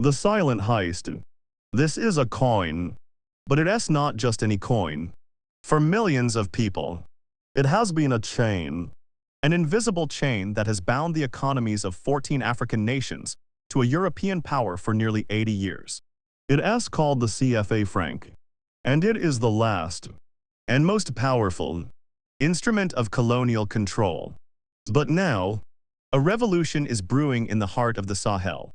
The silent heist. This is a coin, but it's not just any coin. For millions of people, it has been a chain, an invisible chain that has bound the economies of 14 African nations to a European power for nearly 80 years. It is called the CFA Franc, and it is the last and most powerful instrument of colonial control. But now, a revolution is brewing in the heart of the Sahel.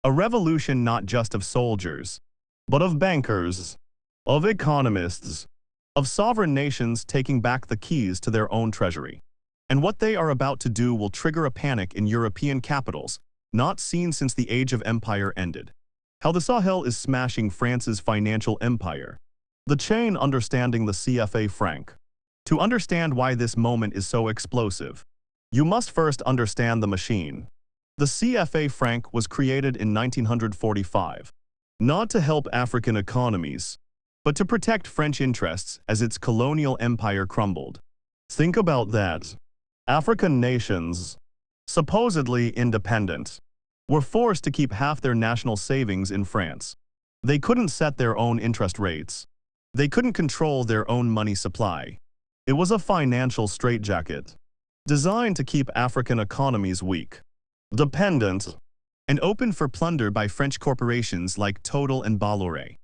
A revolution not just of soldiers, but of bankers, of economists, of sovereign nations taking back the keys to their own treasury. And what they are about to do will trigger a panic in European capitals, not seen since the age of empire ended. How the Sahel is smashing France's financial empire. The chain understanding the CFA Franc. To understand why this moment is so explosive, you must first understand the machine. The CFA Franc was created in 1945, not to help African economies, but to protect French interests as its colonial empire crumbled. Think about that. African nations, supposedly independent, were forced to keep half their national savings in France. They couldn't set their own interest rates. They couldn't control their own money supply. It was a financial straitjacket, designed to keep African economies weak, dependent, and open for plunder by French corporations like Total and Bolloré.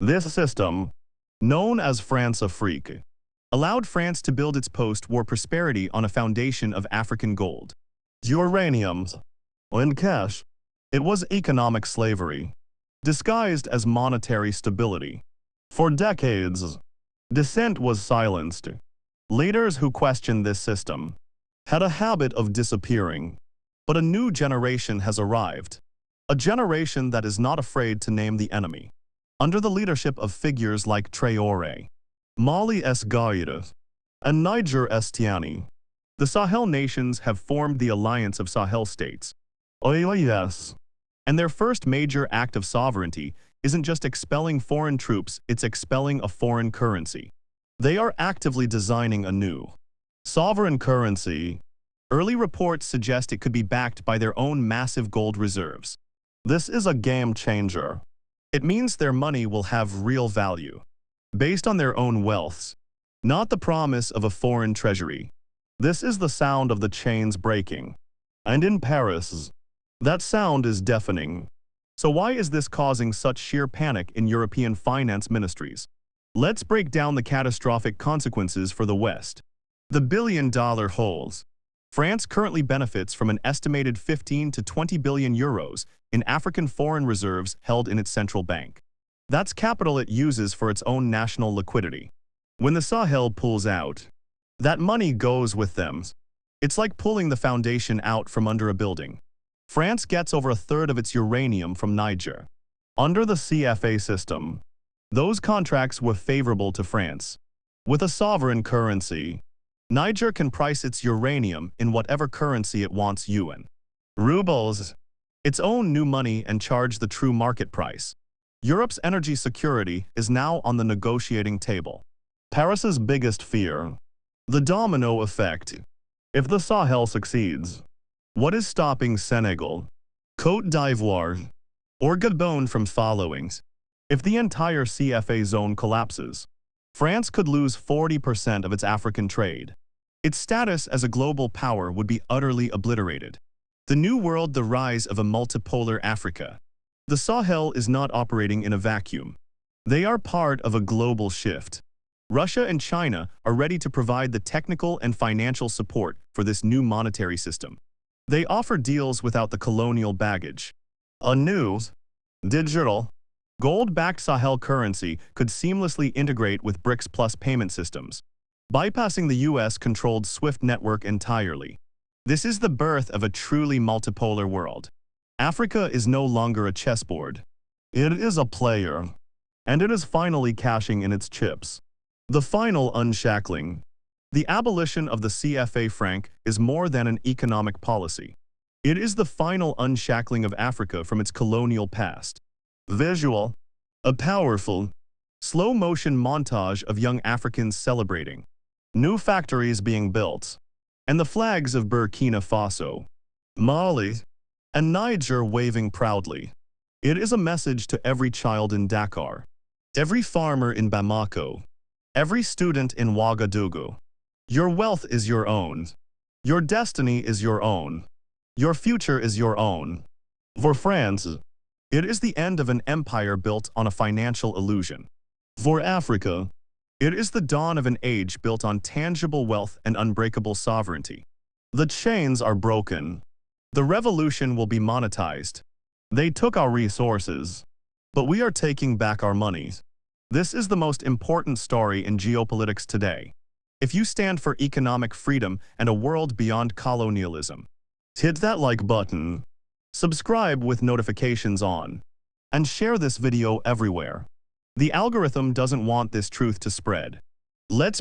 This system, known as France-Afrique, allowed France to build its post-war prosperity on a foundation of African gold, uranium, and cash. It was economic slavery, disguised as monetary stability. For decades, dissent was silenced. Leaders who questioned this system had a habit of disappearing. But a new generation has arrived, a generation that is not afraid to name the enemy. Under the leadership of figures like Traoré, Mali S. Gaïda, and Niger S. Tiani, the Sahel nations have formed the Alliance of Sahel States, OAS, and their first major act of sovereignty isn't just expelling foreign troops, it's expelling a foreign currency. They are actively designing a new sovereign currency. Early reports suggest it could be backed by their own massive gold reserves. This is a game changer. It means their money will have real value, based on their own wealths, not the promise of a foreign treasury. This is the sound of the chains breaking. And in Paris, that sound is deafening. So why is this causing such sheer panic in European finance ministries? Let's break down the catastrophic consequences for the West. The billion-dollar holes. France currently benefits from an estimated 15 to 20 billion euros in African foreign reserves held in its central bank. That's capital it uses for its own national liquidity. When the Sahel pulls out, that money goes with them. It's like pulling the foundation out from under a building. France gets over a third of its uranium from Niger. Under the CFA system, those contracts were favorable to France. With a sovereign currency, Niger can price its uranium in whatever currency it wants, yuan, rubles, its own new money, and charge the true market price. Europe's energy security is now on the negotiating table. Paris's biggest fear: the domino effect. If the Sahel succeeds, what is stopping Senegal, Côte d'Ivoire, or Gabon from following? If the entire CFA zone collapses, France could lose 40% of its African trade. Its status as a global power would be utterly obliterated. The New World, the rise of a multipolar Africa. The Sahel is not operating in a vacuum. They are part of a global shift. Russia and China are ready to provide the technical and financial support for this new monetary system. They offer deals without the colonial baggage. A new, digital, gold-backed Sahel currency could seamlessly integrate with BRICS Plus payment systems, bypassing the US-controlled SWIFT network entirely. This is the birth of a truly multipolar world. Africa is no longer a chessboard. It is a player, and it is finally cashing in its chips. The final unshackling. The abolition of the CFA franc is more than an economic policy. It is the final unshackling of Africa from its colonial past. Visual. A powerful, slow-motion montage of young Africans celebrating, new factories being built, and the flags of Burkina Faso, Mali, and Niger waving proudly. It is a message to every child in Dakar, every farmer in Bamako, every student in Ouagadougou. Your wealth is your own. Your destiny is your own. Your future is your own. For France, it is the end of an empire built on a financial illusion. For Africa, it is the dawn of an age built on tangible wealth and unbreakable sovereignty. The chains are broken. The revolution will be monetized. They took our resources, but we are taking back our money. This is the most important story in geopolitics today. If you stand for economic freedom and a world beyond colonialism, hit that like button, subscribe with notifications on, and share this video everywhere. The algorithm doesn't want this truth to spread. Let's